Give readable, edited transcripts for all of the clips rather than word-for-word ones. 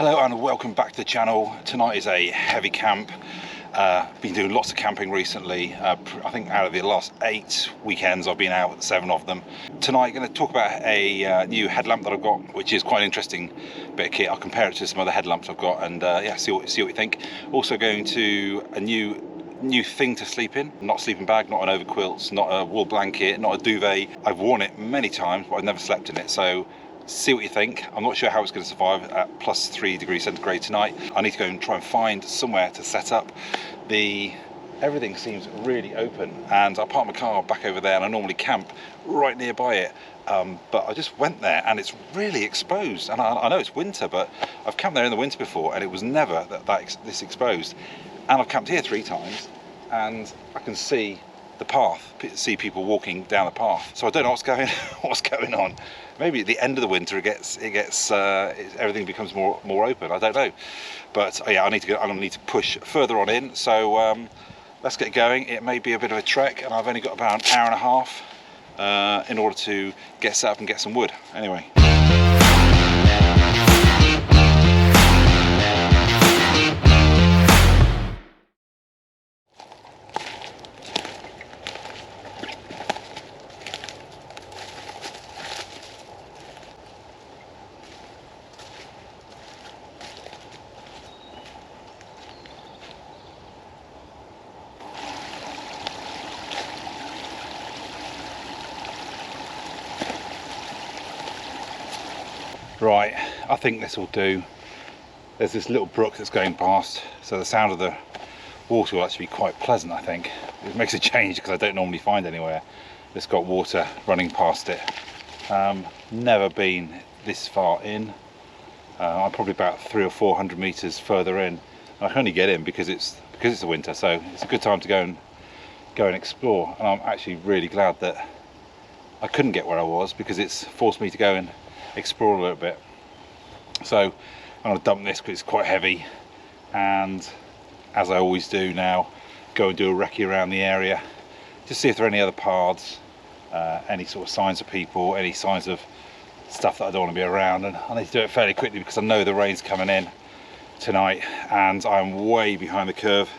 Hello and welcome back to the channel. Tonight is a heavy camp. Been doing lots of camping recently. I think out of the last 8 weekends I've been out, 7 of them. Tonight I'm going to talk about a new headlamp that I've got, which is quite an interesting bit of kit. I'll compare it to some other headlamps I've got and yeah, see what you think. Also going to a new thing to sleep in. Not a sleeping bag, not an overquilt, not a wool blanket, not a duvet. I've worn it many times but I've never slept in it, so see what you think. I'm not sure how it's going to survive at plus 3 degrees centigrade tonight. I need to go and try and find somewhere to set up. Everything seems really open, and I park my car back over there and I normally camp right nearby it, but I just went there and it's really exposed. And I know it's winter, but I've camped there in the winter before and it was never this exposed. And I've camped here 3 times and I can see the path, see people walking down the path. So I don't know what's going on. Maybe at the end of the winter everything becomes more open. I don't know, but yeah, I'm going to need to push further on in. So let's get going. It may be a bit of a trek, and I've only got about an hour and a half in order to get set up and get some wood. Anyway. Right, I think this will do. There's this little brook that's going past, so the sound of the water will actually be quite pleasant, I think. It makes a change because I don't normally find anywhere that's got water running past it. Never been this far in. I'm probably about 300 or 400 meters further in. I can only get in because it's the winter, so it's a good time to go and explore. And I'm actually really glad that I couldn't get where I was, because it's forced me to go and explore a little bit. So I'm going to dump this because it's quite heavy, and as I always do now, go and do a recce around the area, just see if there are any other paths, any sort of signs of people, any signs of stuff that I don't want to be around. And I need to do it fairly quickly because I know the rain's coming in tonight and I'm way behind the curve.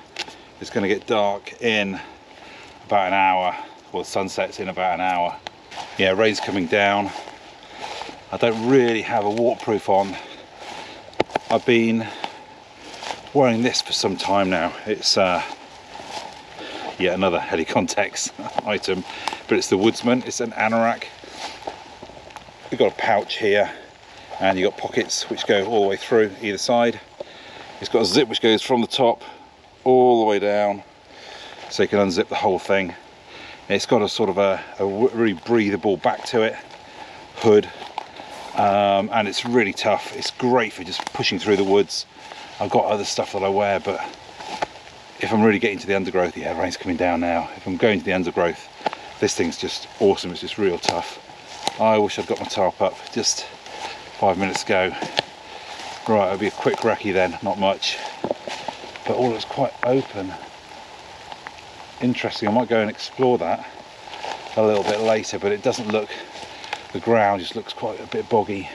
It's going to get dark in about an hour, or the sun sets in about an hour. Yeah, rain's coming down. I don't really have a waterproof on. I've been wearing this for some time now. It's yet another Heli Context item, but it's the Woodsman. It's an anorak. You've got a pouch here and you've got pockets which go all the way through either side. It's got a zip which goes from the top all the way down, so you can unzip the whole thing. It's got a sort of a really breathable back to it, hood. And it's really tough. It's great for just pushing through the woods. I've got other stuff that I wear, but if I'm really getting to the undergrowth, yeah, rain's coming down now. If I'm going to the undergrowth, this thing's just awesome. It's just real tough. I wish I'd got my tarp up just 5 minutes ago. Right, it'll be a quick recce then, not much, but all looks quite open. Interesting. I might go and explore that a little bit later, but it doesn't look, the ground just looks quite a bit boggy.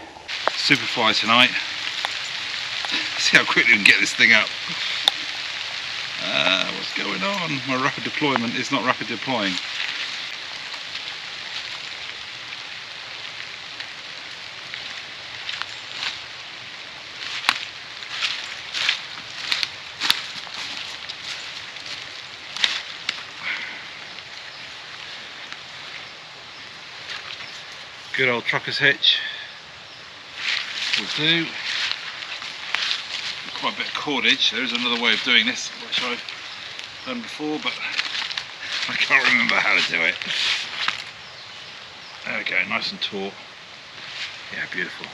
Superfly tonight. See how quickly we can get this thing up. What's going on? My rapid deployment is not rapid deploying. Good old trucker's hitch will do. Quite a bit of cordage. There is another way of doing this, which I've done before, but I can't remember how to do it. There we go, nice and taut. Yeah, beautiful.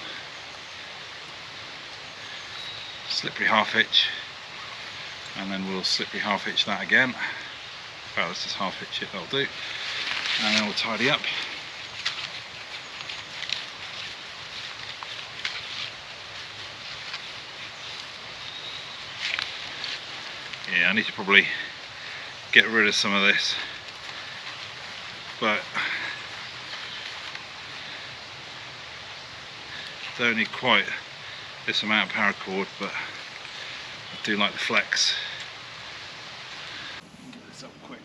Slippery half hitch, and then we'll slippery half hitch that again. Well, let's just half hitch it, that'll do. And then we'll tidy up. Yeah, I need to probably get rid of some of this, but it's only quite There's some out paracord, but I do like the flex. Get this up quick.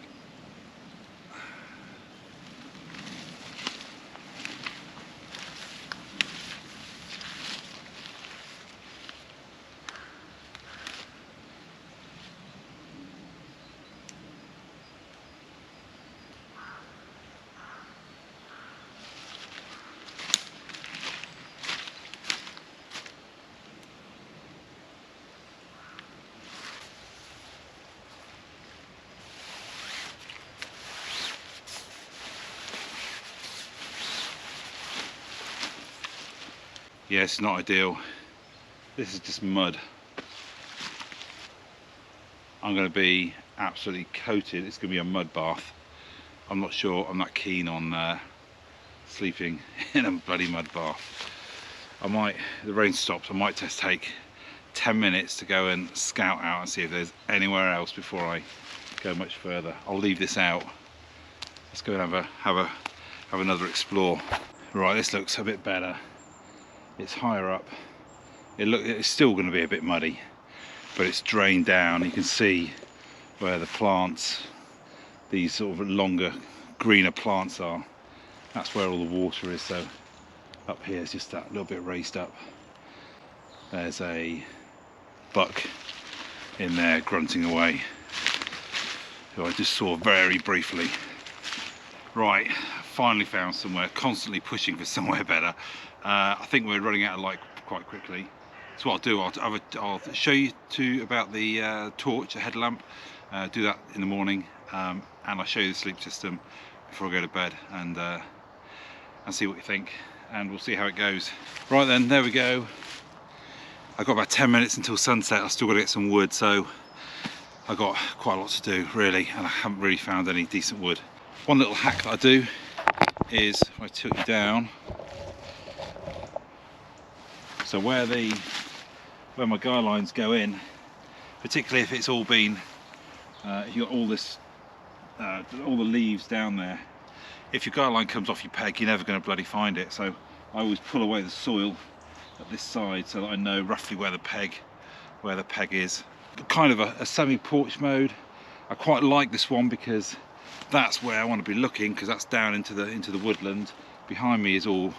Yeah, it's not ideal. This is just mud. I'm going to be absolutely coated. It's going to be a mud bath. I'm not sure. I'm not keen on sleeping in a bloody mud bath. I might, the rain stops, I might just take 10 minutes to go and scout out and see if there's anywhere else before I go much further. I'll leave this out. Let's go and have another explore. Right, this looks a bit better. It's higher up. It's still going to be a bit muddy, but it's drained down. You can see where the plants, these sort of longer, greener plants are. That's where all the water is. So up here is just that little bit raised up. There's a buck in there grunting away, who I just saw very briefly. Right, finally found somewhere. Constantly pushing for somewhere better. I think we're running out of light quite quickly. So what I'll do, I'll show you about the torch, a headlamp. Do that in the morning, and I'll show you the sleep system before I go to bed, and see what you think, and we'll see how it goes. Right then, there we go. I've got about 10 minutes until sunset. I've still got to get some wood, so I've got quite a lot to do really, and I haven't really found any decent wood. One little hack that I do is if I tilt you down, so where my guy lines go in, particularly if it's all been, if you've got all this, all the leaves down there, if your guy line comes off your peg, you're never going to bloody find it. So I always pull away the soil at this side so that I know roughly where the peg is. Kind of a semi-porch mode. I quite like this one because that's where I want to be looking, because that's down into the woodland. Behind me is all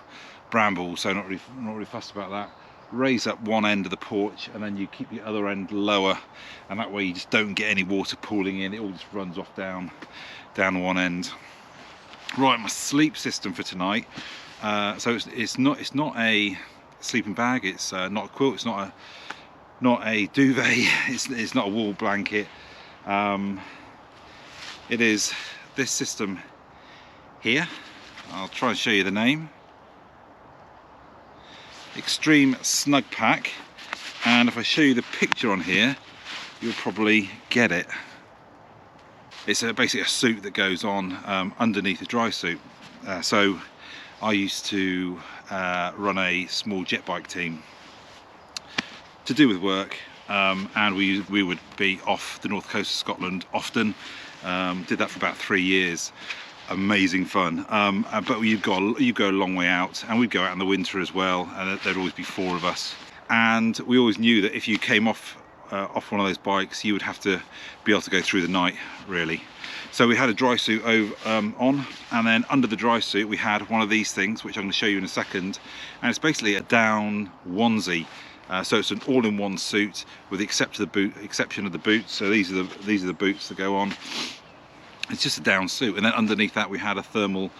bramble, so not really fussed about that. Raise up one end of the porch and then you keep the other end lower, and that way you just don't get any water pooling in. It all just runs off down one end. Right, my sleep system for tonight. So it's not a sleeping bag. It's not a quilt. It's not a duvet. It's not a wool blanket. It is this system here. I'll try and show you the name. Extreme snugpak, and if I show you the picture on here, you'll probably get it. It's basically a suit that goes on underneath a dry suit. So I used to run a small jet bike team to do with work, and we would be off the north coast of Scotland often. Did that for about 3 years. Amazing fun, but you go a long way out, and we'd go out in the winter as well, and there'd always be 4 of us, and we always knew that if you came off one of those bikes, you would have to be able to go through the night really. So we had a dry suit on, and then under the dry suit we had one of these things, which I'm going to show you in a second, and it's basically a down onesie. So it's an all-in-one suit with the exception of the boots. So these are the boots that go on. It's just a down suit, and then underneath that we had a thermal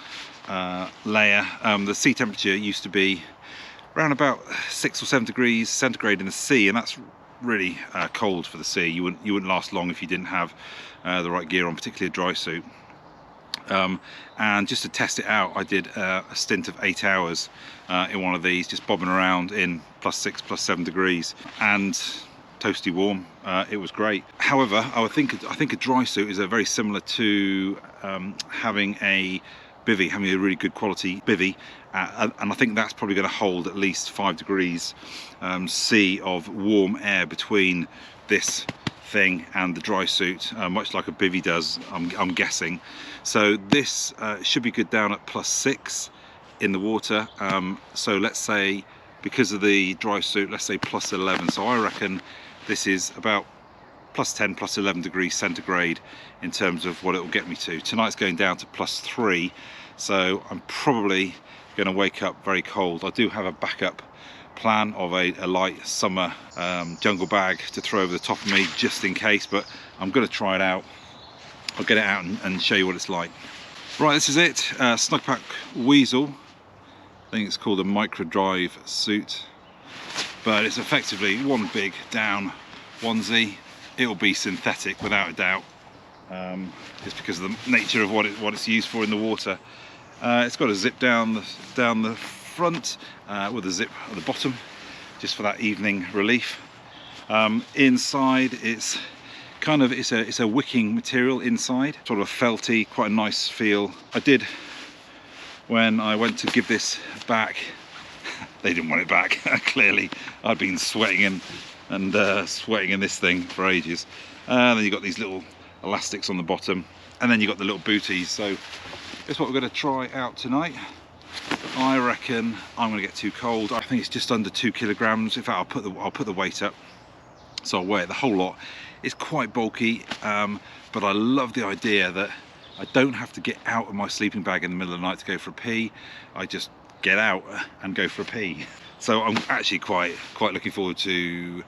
layer. The sea temperature used to be around about 6 or 7 degrees centigrade in the sea, and that's really cold for the sea. You wouldn't last long if you didn't have the right gear on, particularly a dry suit. And just to test it out, I did a stint of 8 hours in one of these, just bobbing around in +6, +7 degrees, and toasty warm. It was great. However, I think a dry suit is very similar to having a bivvy, having a really good quality bivvy, and I think that's probably going to hold at least 5 degrees C of warm air between this thing and the dry suit, much like a bivvy does, I'm guessing. So this should be good down at +6 in the water. So let's say because of the dry suit, let's say plus 11. So I reckon this is about plus 10, plus 11 degrees centigrade in terms of what it will get me to. Tonight's going down to plus 3, so I'm probably going to wake up very cold. I do have a backup plan of a light summer jungle bag to throw over the top of me just in case, but I'm going to try it out. I'll get it out and show you what it's like. Right, this is it, snugpak Weasel. I think it's called a micro drive suit, but it's effectively one big down onesie. It'll be synthetic without a doubt, just because of the nature of what it's used for in the water. It's got a zip down the front with a zip at the bottom, just for that evening relief. Inside, it's a wicking material inside, sort of a felty, quite a nice feel. I did, when I went to give this back, they didn't want it back. Clearly, I'd been sweating and sweating in this thing for ages. Then you've got these little elastics on the bottom, and then you've got the little booties. So that's what we're going to try out tonight. I reckon I'm going to get too cold. I think it's just under 2 kilograms. In fact, I'll put the weight up, so I'll weigh it. The whole lot. It's quite bulky, but I love the idea that I don't have to get out of my sleeping bag in the middle of the night to go for a pee. I just get out and go for a pee. So I'm actually quite looking forward to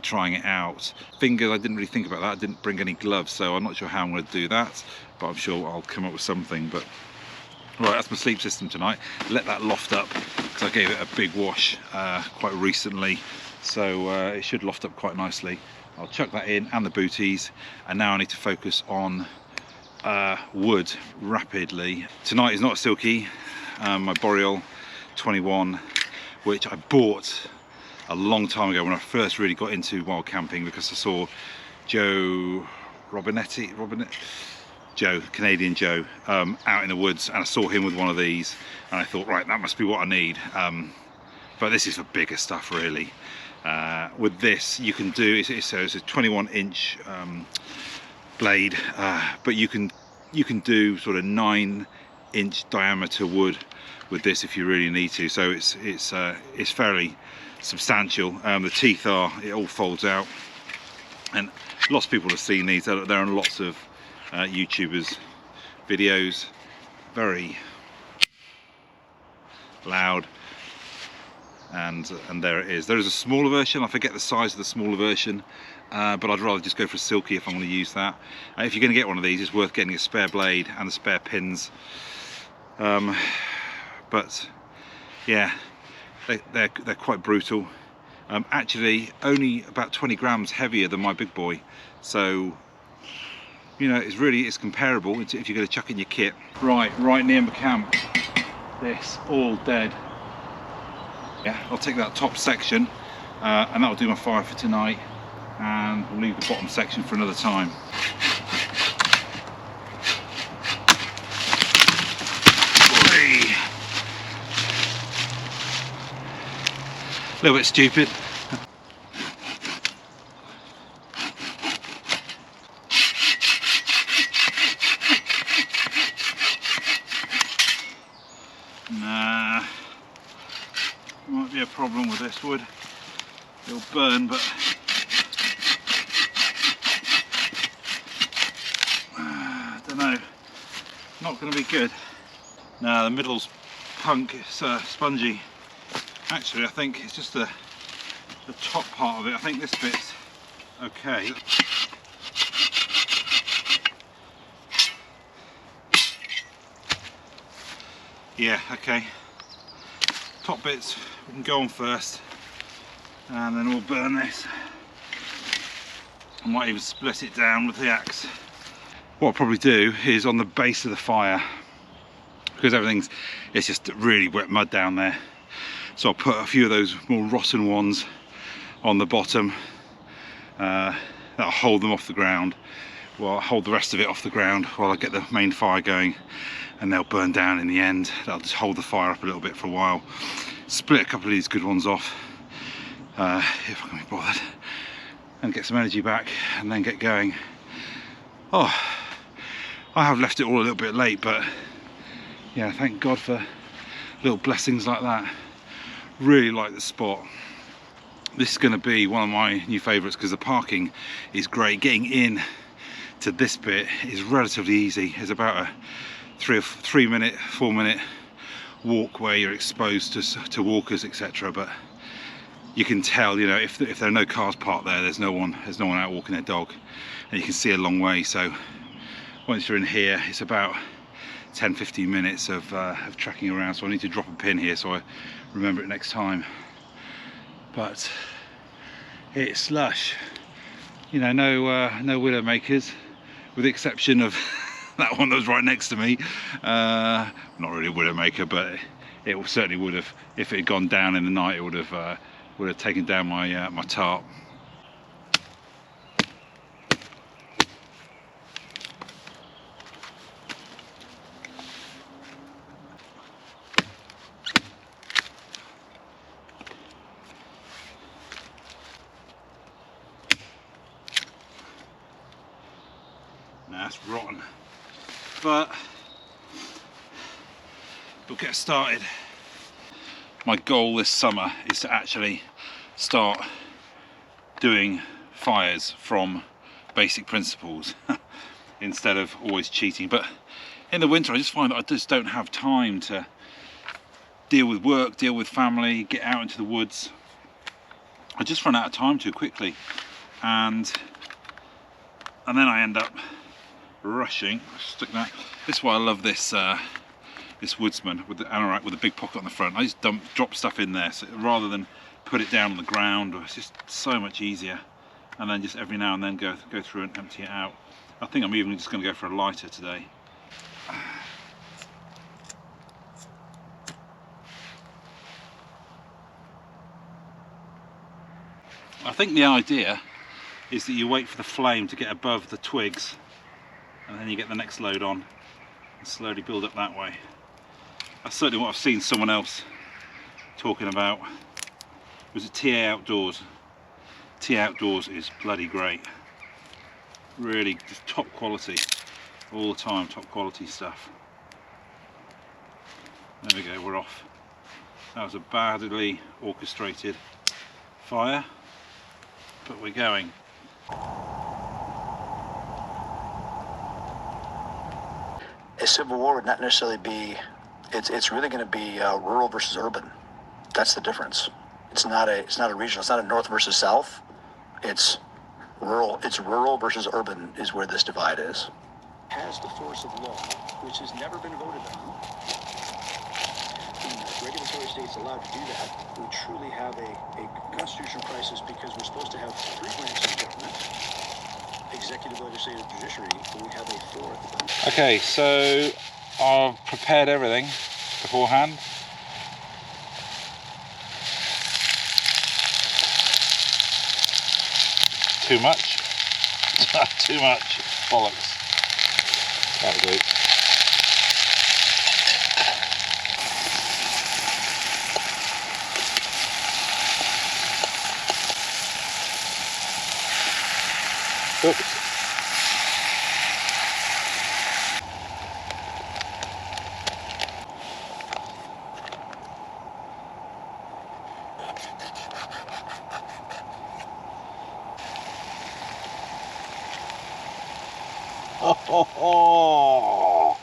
trying it out. Fingers, I didn't really think about that. I didn't bring any gloves, so I'm not sure how I'm going to do that, but I'm sure I'll come up with something. But right, that's my sleep system tonight. Let that loft up, because I gave it a big wash quite recently, so it should loft up quite nicely. I'll chuck that in, and the booties, and now I need to focus on wood rapidly. Tonight is not silky. My Boreal 21, which I bought a long time ago when I first really got into wild camping, because I saw Canadian Joe, out in the woods, and I saw him with one of these, and I thought, right, that must be what I need. But this is for bigger stuff, really. With this, you can do it's a 21-inch blade, but you can do sort of 9-inch diameter wood with this if you really need to. So it's fairly substantial. The teeth it all folds out, and lots of people have seen these. They're on lots of YouTubers' videos. Very loud. And there it is. There is a smaller version. I forget the size of the smaller version, but I'd rather just go for a silky if I'm going to use that. If you're going to get one of these, it's worth getting a spare blade and the spare pins. But yeah, they're quite brutal. Actually, only about 20 grams heavier than my big boy. So you know, it's comparable if you're going to chuck in your kit. Right near my camp. This all dead. Yeah, I'll take that top section, and that'll do my fire for tonight, and we'll leave the bottom section for another time. A little bit stupid. Nah, might be a problem with this wood. It'll burn, but I don't know. Not going to be good. Now the middle's punk. It's spongy. Actually, I think it's just the top part of it. I think this bit's okay. Yeah, okay. Top bits we can go on first, and then we'll burn this. I might even split it down with the axe. What I'll probably do is on the base of the fire, because it's just really wet mud down there. So I'll put a few of those more rotten ones on the bottom. That'll hold them off the ground. Well, I'll hold the rest of it off the ground while I get the main fire going, and they'll burn down in the end. That'll just hold the fire up a little bit for a while. Split a couple of these good ones off, if I can be bothered, and get some energy back, and then get going. Oh, I have left it all a little bit late, but yeah, thank God for little blessings like that. Really like the spot. This is going to be one of my new favourites because the parking is great. Getting in to this bit is relatively easy. It's about a 4 minute walk where you're exposed to walkers, etc. But you can tell, you know, if there are no cars parked there, there's no one out walking their dog, and you can see a long way. So once you're in here, it's about 10-15 minutes of trekking around. So I need to drop a pin here so I remember it next time. But it's lush, you know, no widow makers, with the exception of that one that was right next to me. Not really a widow maker, but it certainly would have, if it had gone down in the night, it would have taken down my my tarp. That's rotten, but we'll get started. My goal this summer is to actually start doing fires from basic principles instead of always cheating. But in the winter I just find that I just don't have time to deal with work, deal with family, get out into the woods. I just run out of time too quickly, and then I end up rushing. Stick that. This is why I love this this Woodsman with the anorak with a big pocket on the front. I just drop stuff in there, so rather than put it down on the ground. It's just so much easier. And then just every now and then go through and empty it out. I think I'm even just going to go for a lighter today. I think the idea is that you wait for the flame to get above the twigs, and then you get the next load on and slowly build up that way. That's certainly what I've seen someone else talking about. It was a TA Outdoors. TA Outdoors is bloody great. Really just top quality all the time, top quality stuff. There we go, we're off. That was a badly orchestrated fire, but we're going. A civil war would not necessarily be, it's really going to be rural versus urban. That's the difference. It's not a regional, it's not a north versus south. It's rural versus urban is where this divide is. Has the force of law, which has never been voted on. The regulatory states allowed to do that. We truly have a constitutional crisis because we're supposed to have 3 branches of government. Executive, legislative, judiciary, but we have a 4th. Okay, so I've prepared everything beforehand. Too much? Too much. Bollocks. That'll do. Oops. Oh,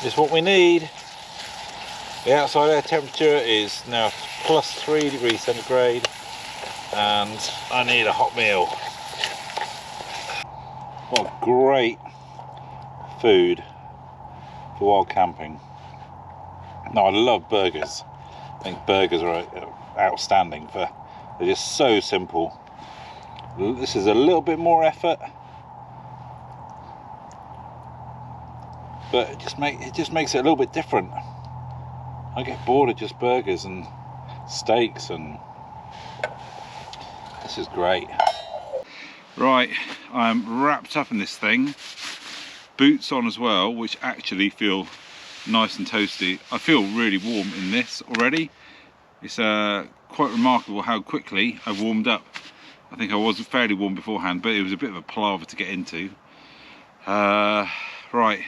it's what we need. The outside air temperature is now +3 degrees centigrade, and I need a hot meal. What great food for wild camping. No, I love burgers. I think burgers are outstanding. They're just so simple. This is a little bit more effort, but it just makes it a little bit different. I get bored of just burgers and steaks, and this is great. Right, I'm wrapped up in this thing, boots on as well, which actually feel nice and toasty. I feel really warm in this already. It's quite remarkable how quickly I've warmed up. I think I was fairly warm beforehand, but it was a bit of a palaver to get into. Right,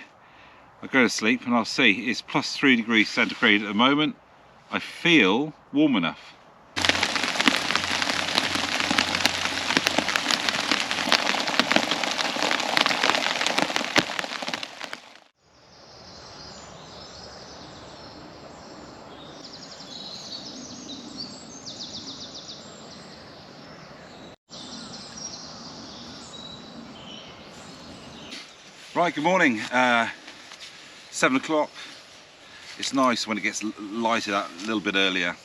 I'll go to sleep and I'll see. It's +3 degrees centigrade at the moment, I feel warm enough. Right, good morning. 7 o'clock. It's nice when it gets lighted up a little bit earlier.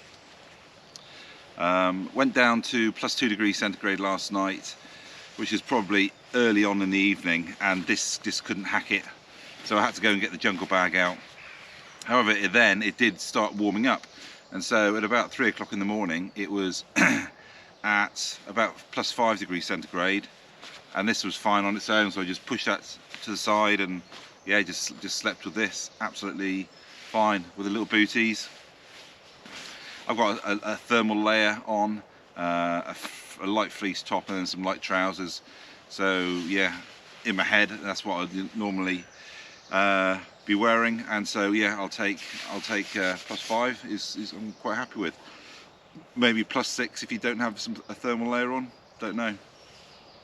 Went down to +2 degrees centigrade last night, which is probably early on in the evening, and this just couldn't hack it, so I had to go and get the jungle bag out. However, it did start warming up, and so at about 3 o'clock in the morning it was at about +5 degrees centigrade, and this was fine on its own, so I just pushed that to the side and yeah, just slept with this absolutely fine with the little booties. I've got a thermal layer on, a light fleece top and then some light trousers, so yeah, in my head that's what I'd normally be wearing, and so yeah, I'll take +5 is I'm quite happy with. Maybe +6 if you don't have a thermal layer on, don't know,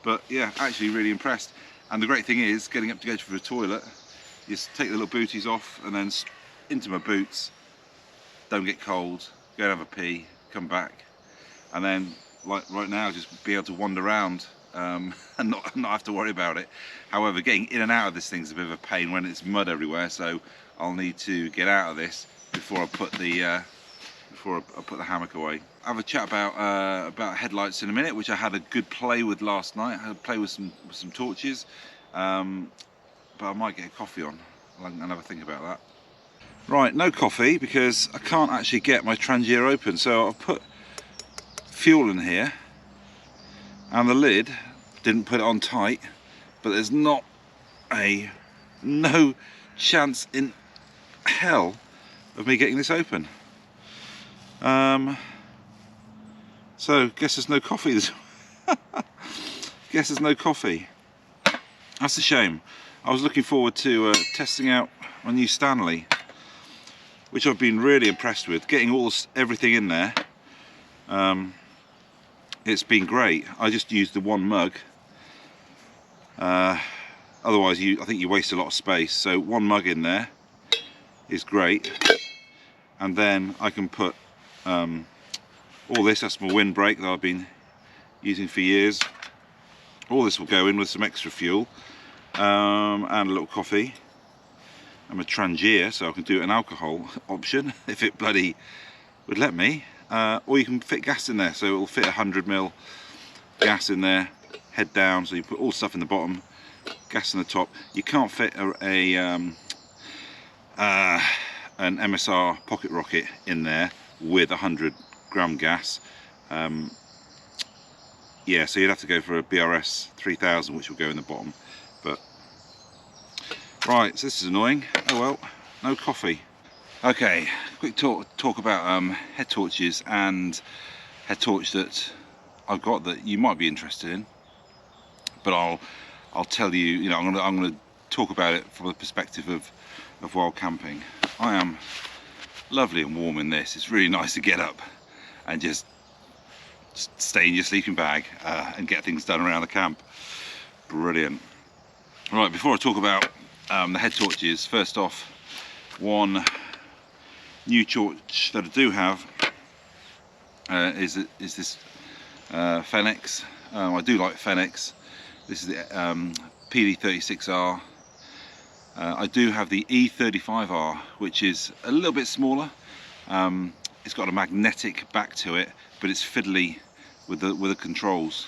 but yeah, actually really impressed. And the great thing is, getting up to go to the toilet, just take the little booties off and then into my boots, don't get cold, go and have a pee, come back, and then like right now just be able to wander around and not have to worry about it. However, getting in and out of this thing's a bit of a pain when it's mud everywhere, so I'll need to get out of this before I put the hammock away. I'll have a chat about headlights in a minute, which I had a good play with last night. I had a play with some torches, but I might get a coffee on and have a think about that. Right, no coffee because I can't actually get my Trangier open, so I've put fuel in here, and the lid didn't put it on tight, but there's no chance in hell of me getting this open. So guess there's no coffee. Guess there's no coffee. That's a shame. I was looking forward to testing out my new Stanley, which I've been really impressed with. Getting everything in there. It's been great. I just used the one mug. Otherwise, I think you waste a lot of space. So one mug in there is great, and then I can put all this. That's my windbreak that I've been using for years. All this will go in with some extra fuel and a little coffee. I'm a Trangier, so I can do an alcohol option if it bloody would let me. Or you can fit gas in there, so it will fit 100ml gas in there, head down, so you put all stuff in the bottom, gas in the top. You can't fit an MSR pocket rocket in there with 100g gas. Yeah, so you'd have to go for a BRS 3000, which will go in the bottom. But right, so this is annoying. Oh well, no coffee. Okay, quick talk about head torches and head torch that I've got that you might be interested in. But I'll tell you, you know, I'm gonna talk about it from the perspective of wild camping. I am lovely and warm in this. It's really nice to get up and just stay in your sleeping bag and get things done around the camp. Brilliant. Right, before I talk about the head torches, first off, one new torch that I do have is this Fenix. I do like Fenix. This is the PD36R. I do have the E35R, which is a little bit smaller. It's got a magnetic back to it, but it's fiddly with the controls.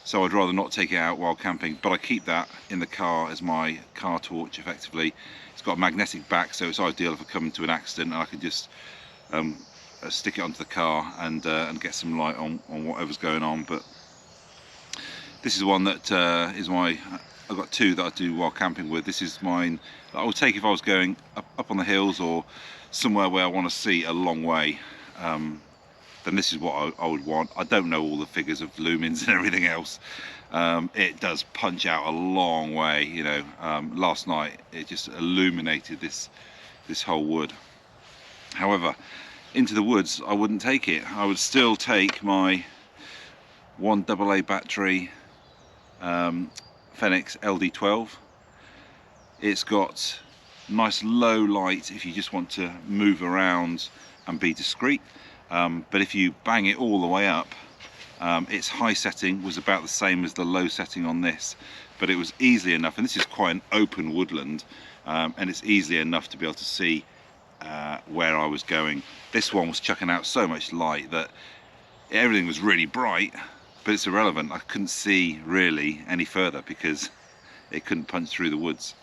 So I'd rather not take it out while camping, but I keep that in the car as my car torch effectively. It's got a magnetic back, so it's ideal if I come into an accident and I can just stick it onto the car and get some light on whatever's going on. But this is one that is my, I've got two that I do while camping with. This is mine that I would take if I was going up on the hills or somewhere where I want to see a long way. Then this is what I would want. I don't know all the figures of lumens and everything else. It does punch out a long way, you know. Last night it just illuminated this whole wood. However, into the woods, I wouldn't take it. I would still take my 1 AA battery Fenix LD12. It's got nice low light if you just want to move around and be discreet, but if you bang it all the way up, its high setting was about the same as the low setting on this, but it was easily enough, and this is quite an open woodland, and it's easily enough to be able to see where I was going. This one was chucking out so much light that everything was really bright, but it's irrelevant. I couldn't see really any further because it couldn't punch through the woods.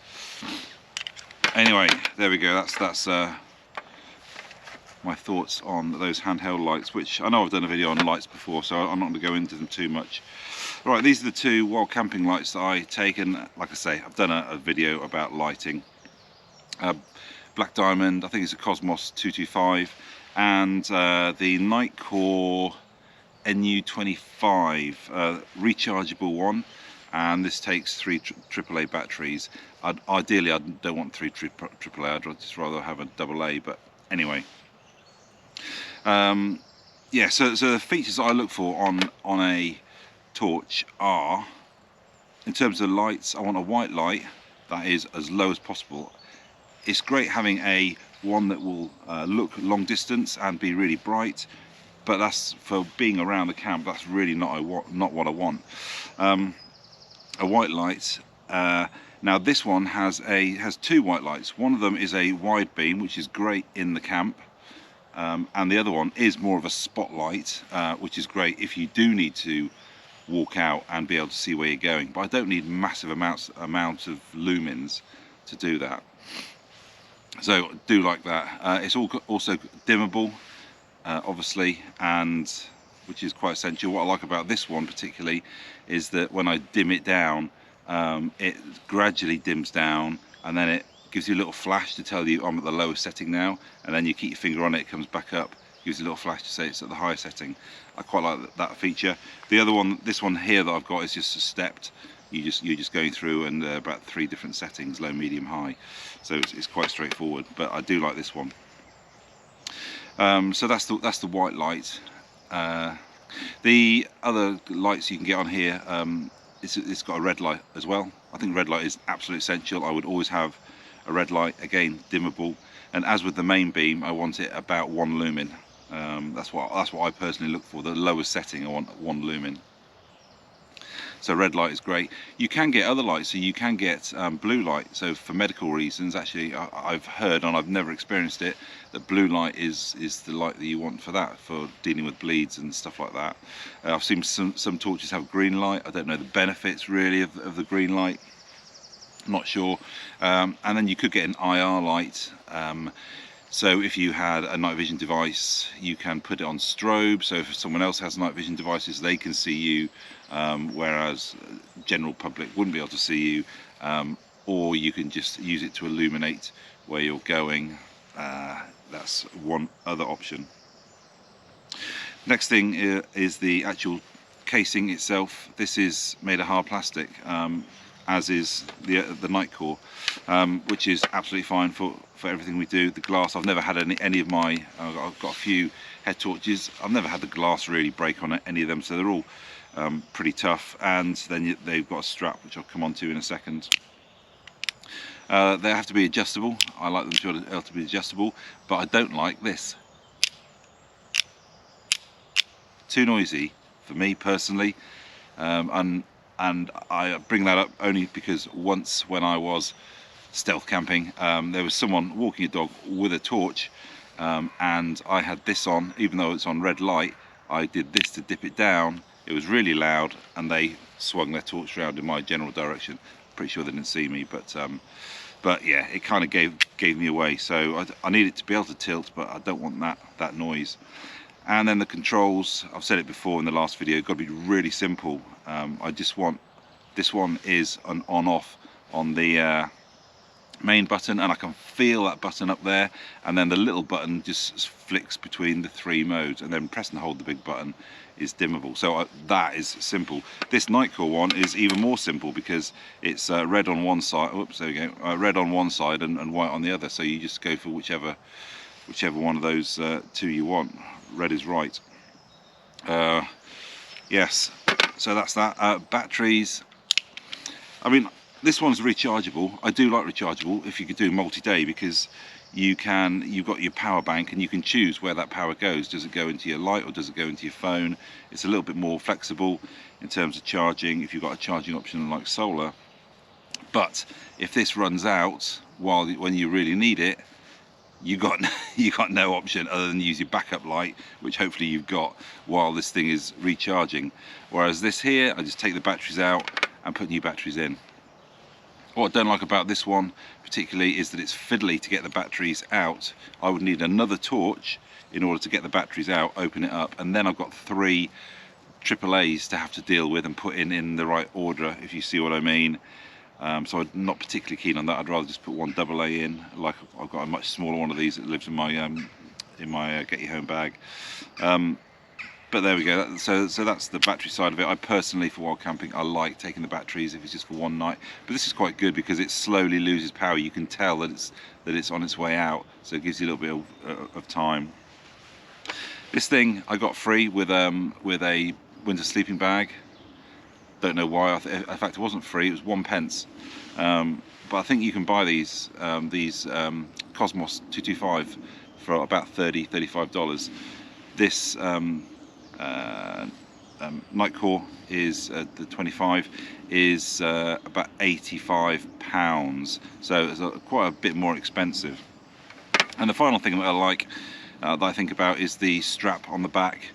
Anyway, there we go. That's my thoughts on those handheld lights, which I know I've done a video on lights before, so I'm not going to go into them too much. Right, these are the 2 wild camping lights that I take, and like I say, I've done a video about lighting. Black Diamond, I think it's a Cosmos 225, and the Nightcore NU25 rechargeable one, and this takes 3 AAA batteries. Ideally I don't want 3 AAA, I'd just rather have a AA, but anyway. Yeah, so the features I look for on a torch are, in terms of lights, I want a white light that is as low as possible. It's great having a one that will look long distance and be really bright, but that's for being around the camp. That's really not what I want. A white light. Now this one has 2 white lights. One of them is a wide beam, which is great in the camp, and the other one is more of a spotlight, which is great if you do need to walk out and be able to see where you're going. But I don't need massive amounts of lumens to do that. So I do like that. It's also dimmable, obviously, and which is quite essential. What I like about this one particularly is that when I dim it down, it gradually dims down, and then it gives you a little flash to tell you I'm at the lowest setting now, and then you keep your finger on it, it comes back up, gives you a little flash to say it's at the higher setting. I quite like that feature. The other one, this one here that I've got, is just stepped. You're just going through, and about 3 different settings: low, medium, high. So it's quite straightforward. But I do like this one. So that's the white light. The other lights you can get on here, it's got a red light as well. I think red light is absolutely essential. I would always have a red light, again dimmable, and as with the main beam, I want it about 1 lumen. That's what I personally look for. The lowest setting, I want 1 lumen. So red light is great. You can get other lights, so you can get blue light. So for medical reasons, actually, I've heard, and I've never experienced it, that blue light is the light that you want for that, for dealing with bleeds and stuff like that. I've seen some torches have green light. I don't know the benefits really of the green light. I'm not sure. And then you could get an IR light. So if you had a night vision device, you can put it on strobe, so if someone else has night vision devices, they can see you, whereas general public wouldn't be able to see you, or you can just use it to illuminate where you're going. That's one other option. Next thing is the actual casing itself. This is made of hard plastic, as is the Nightcore, which is absolutely fine for everything we do. The glass, I've never had any of my, I've got a few head torches, I've never had the glass really break on any of them, so they're all pretty tough. And then they've got a strap, which I'll come on to in a second. They have to be adjustable. I like them to be adjustable, but I don't like this. Too noisy for me personally, and I bring that up only because once when I was stealth camping, there was someone walking a dog with a torch, and I had this on. Even though it's on red light, I did this to dip it down. It was really loud, and they swung their torch around in my general direction. Pretty sure they didn't see me, but yeah, it kind of gave me away. So I need it to be able to tilt, but I don't want that noise. And then the controls, I've said it before in the last video, got to be really simple. I just want, this one is an on-off on the main button, and I can feel that button up there, and then the little button just flicks between the 3 modes, and then press and hold the big button is dimmable. So that is simple. This Nightcore one is even more simple because it's red on one side, oops, there we go, red on one side and white on the other, so you just go for whichever whichever one of those two you want. Red is right. Yes, so that's that. Batteries, I mean, this one's rechargeable. I do like rechargeable if you could do multi-day, because you've got your power bank and you can choose where that power goes. Does it go into your light or does it go into your phone? It's a little bit more flexible in terms of charging if you've got a charging option like solar. But if this runs out when you really need it, you got no option other than use your backup light, which hopefully you've got while this thing is recharging. Whereas this here, I just take the batteries out and put new batteries in. What I don't like about this one particularly is that it's fiddly to get the batteries out. I would need another torch in order to get the batteries out, open it up, and then I've got 3 AAAs to have to deal with and put in the right order, if you see what I mean. So I'm not particularly keen on that. I'd rather just put one AA in. Like, I've got a much smaller one of these that lives in my get your home bag. But there we go. So that's the battery side of it. I personally, for wild camping, I like taking the batteries if it's just for one night. But this is quite good because it slowly loses power. You can tell that it's on its way out, so it gives you a little bit of time. This thing I got free with a winter sleeping bag. Don't know why. In fact, it wasn't free. It was 1 pence. But I think you can buy these Cosmos 225 for about $30–35. This Nightcore is the 25 is about £85, so it's quite a bit more expensive. And the final thing that I like, that I think about, is the strap on the back.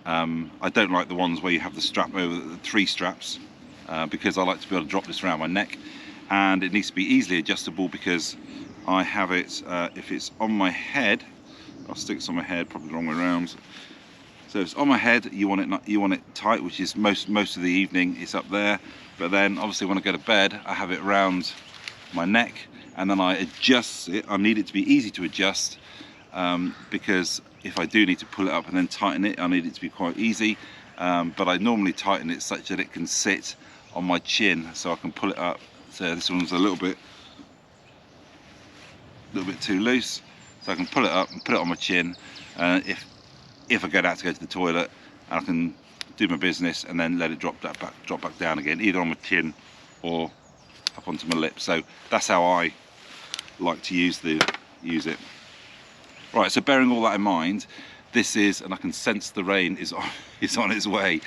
I don't like the ones where you have the strap over the 3 straps, because I like to be able to drop this around my neck, and it needs to be easily adjustable because I have it, if it's on my head, I'll stick this on my head, probably the wrong way around. So if it's on my head, you want it tight, which is most of the evening. It's up there, but then obviously when I go to bed, I have it around my neck, and then I adjust it. I need it to be easy to adjust, because if I do need to pull it up and then tighten it, I need it to be quite easy. But I normally tighten it such that it can sit on my chin, so I can pull it up. So this one's a little bit too loose, so I can pull it up and put it on my chin. If I get out to go to the toilet, I can do my business and then let it drop back down again, either on my chin or up onto my lips. So that's how I like to use it. Right, so bearing all that in mind, this is, and I can sense the rain is on its way,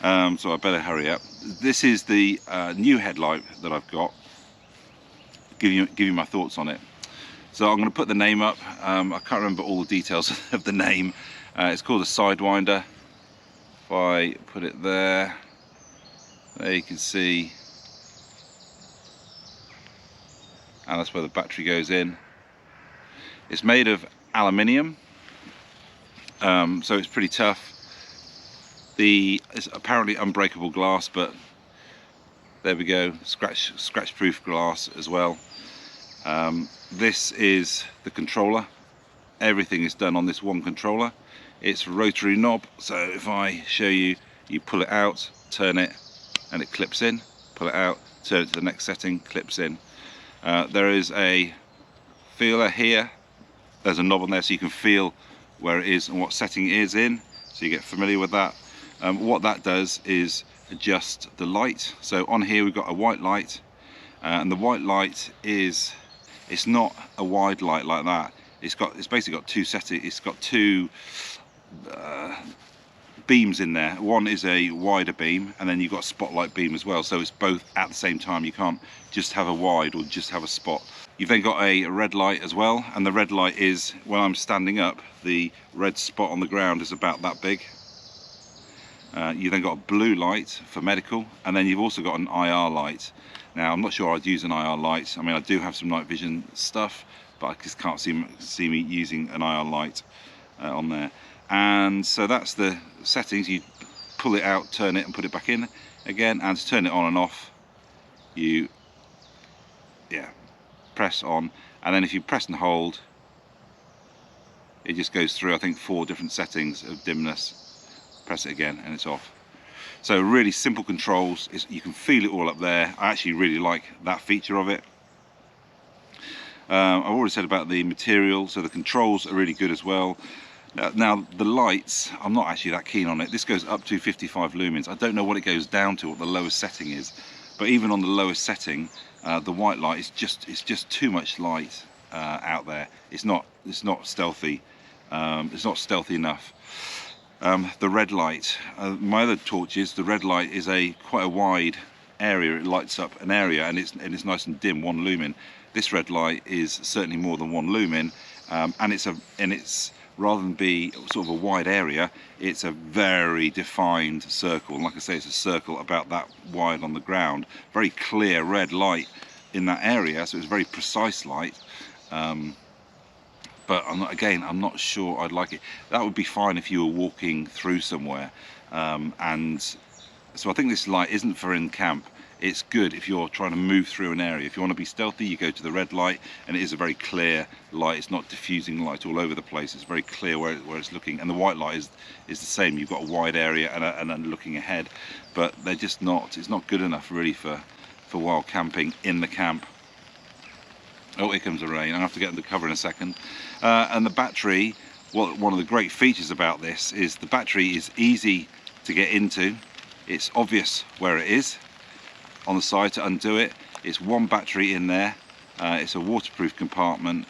so I better hurry up. This is the new headlight that I've got. Give you my thoughts on it. So I'm going to put the name up. I can't remember all the details of the name. It's called a Sidewinder. If I put it there you can see, and that's where the battery goes in. It's made of aluminium, so it's pretty tough. It's apparently unbreakable glass, but there we go, scratch proof glass as well. This is the controller. Everything is done on this one controller. It's a rotary knob, so if I show you, you pull it out, turn it, and it clips in. Pull it out, turn it to the next setting, clips in. There is a feeler here. There's a knob on there so you can feel where it is and what setting it is in, so you get familiar with that. What that does is adjust the light. So on here we've got a white light, and the white light it's not a wide light like that. It's basically got 2 settings. It's got 2 beams in there. One is a wider beam, and then you've got a spotlight beam as well, so it's both at the same time. You can't just have a wide or just have a spot. You've then got a red light as well, and the red light is, when I'm standing up, the red spot on the ground is about that big. You've then got a blue light for medical, and then you've also got an IR light. Now I'm not sure I'd use an IR light. I mean, I do have some night vision stuff, but I just can't see me using an IR light on there. And so that's the settings. You pull it out, turn it, and put it back in again. And to turn it on and off, you press on, and then if you press and hold, it just goes through, I think, 4 different settings of dimness. Press it again and it's off. So really simple controls. You can feel it all up there. I actually really like that feature of it. I've already said about the material, so the controls are really good as well. Now the lights, I'm not actually that keen on it. This goes up to 55 lumens. I don't know what it goes down to, what the lowest setting is, but even on the lowest setting, the white light is just too much light out there. It's not stealthy. It's not stealthy enough. The red light, my other torches, the red light is quite a wide area. It lights up an area, and it's nice and dim, 1 lumen. This red light is certainly more than 1 lumen, and it's rather than be sort of a wide area, it's a very defined circle. And like I say, it's a circle about that wide on the ground. Very clear red light in that area, so it's very precise light. But I'm not sure I'd like it. That would be fine if you were walking through somewhere. And so I think this light isn't for in camp. It's good if you're trying to move through an area. If you want to be stealthy, you go to the red light, and it is a very clear light. It's not diffusing light all over the place. It's very clear where it's looking. And the white light is the same. You've got a wide area and looking ahead, but they're just not. It's not good enough really for wild camping in the camp. Oh, here comes the rain. I'll have to get under cover in a second. And the battery, one of the great features about this is the battery is easy to get into. It's obvious where it is on the side to undo it. It's 1 battery in there. It's a waterproof compartment.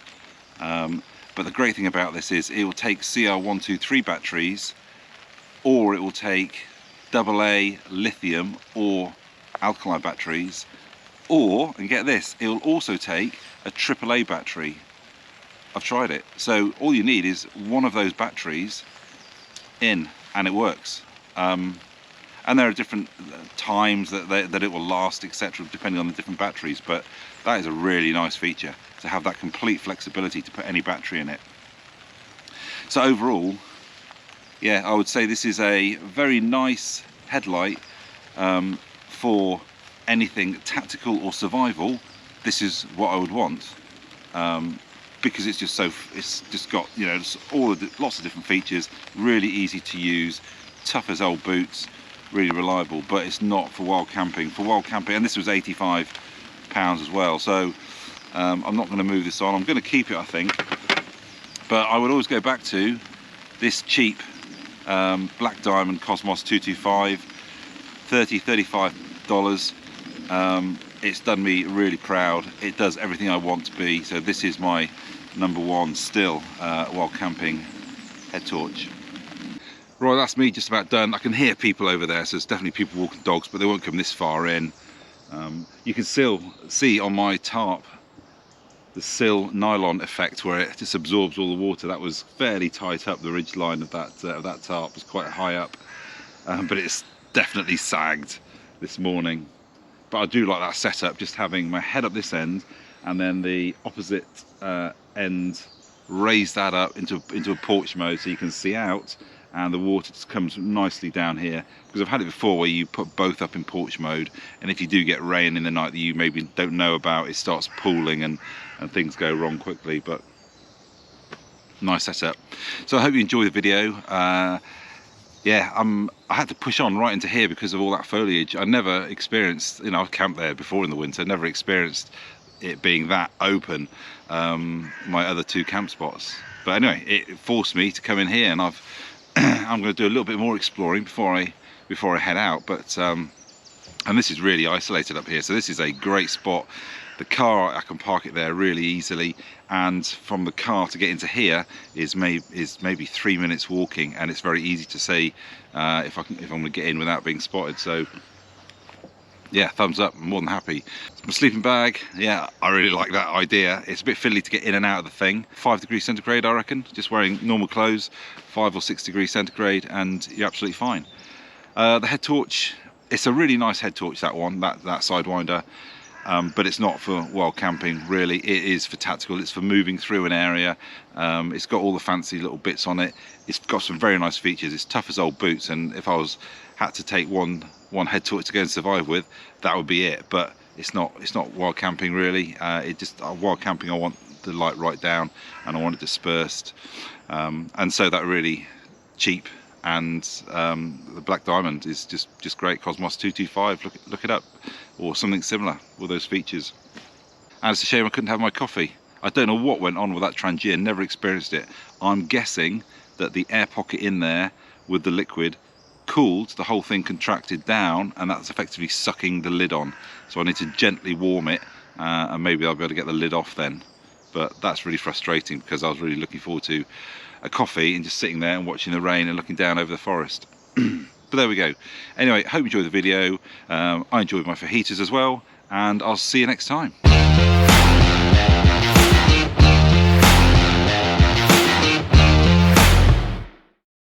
But the great thing about this is it will take CR123 batteries, or it will take AA lithium or alkaline batteries, or, and get this, it will also take a AAA battery. I've tried it. So all you need is 1 of those batteries in, and it works. And there are different times that it will last, etc., depending on the different batteries. But that is a really nice feature, to have that complete flexibility to put any battery in it. So overall, yeah, I would say this is a very nice headlight for anything tactical or survival. This is what I would want, because it's just got, you know, lots of different features, really easy to use, tough as old boots, really reliable. But it's not for wild camping. For wild camping, and this was £85 as well, so I'm not going to move this on. I'm going to keep it, I think, but I would always go back to this cheap Black Diamond Cosmos 225, $35. It's done me really proud. It does everything I want to be. So this is my #1 still while camping head torch. Right, that's me just about done. I can hear people over there, so there's definitely people walking dogs, but they won't come this far in. You can still see on my tarp the sill nylon effect, where it just absorbs all the water. That was fairly tight up. The ridge line of that tarp was quite high up, but it's definitely sagged this morning. But I do like that setup, just having my head up this end and then the opposite end, raise that up into a porch mode so you can see out, and the water just comes nicely down here. Because I've had it before where you put both up in porch mode, and if you do get rain in the night that you maybe don't know about, it starts pooling and things go wrong quickly. But nice setup. So I hope you enjoy the video. Yeah, I had to push on right into here because of all that foliage. I never experienced, you know, I've camped there before in the winter, never experienced it being that open, my other 2 camp spots. But anyway, it forced me to come in here, and I'm going to do a little bit more exploring before I head out. But and this is really isolated up here, so this is a great spot. The car, I can park it there really easily, and from the car to get into here is maybe 3 minutes walking, and it's very easy to see if I'm going to get in without being spotted. So yeah, thumbs up. I'm more than happy. My sleeping bag, yeah, I really like that idea. It's a bit fiddly to get in and out of the thing. 5 degrees centigrade, I reckon. Just wearing normal clothes, 5 or 6 degrees centigrade, and you're absolutely fine. The head torch, it's a really nice head torch, that one, that Sidewinder. But it's not for wild camping really. It is for tactical. It's for moving through an area. It's got all the fancy little bits on it. It's got some very nice features. It's tough as old boots, and if I had to take one head torch to go and survive with, that would be it. But it's not wild camping really. Wild camping, I want the light right down, and I want it dispersed, and so that really cheap. And the Black Diamond is just great. Cosmos 225, look it up, or something similar with those features. And it's a shame I couldn't have my coffee. I don't know what went on with that Trangia, never experienced it. I'm guessing that the air pocket in there with the liquid cooled, the whole thing contracted down, and that's effectively sucking the lid on. So I need to gently warm it, and maybe I'll be able to get the lid off then. But that's really frustrating because I was really looking forward to a coffee and just sitting there and watching the rain and looking down over the forest. But there we go. Anyway, hope you enjoyed the video. I enjoyed my fajitas as well, and I'll see you next time.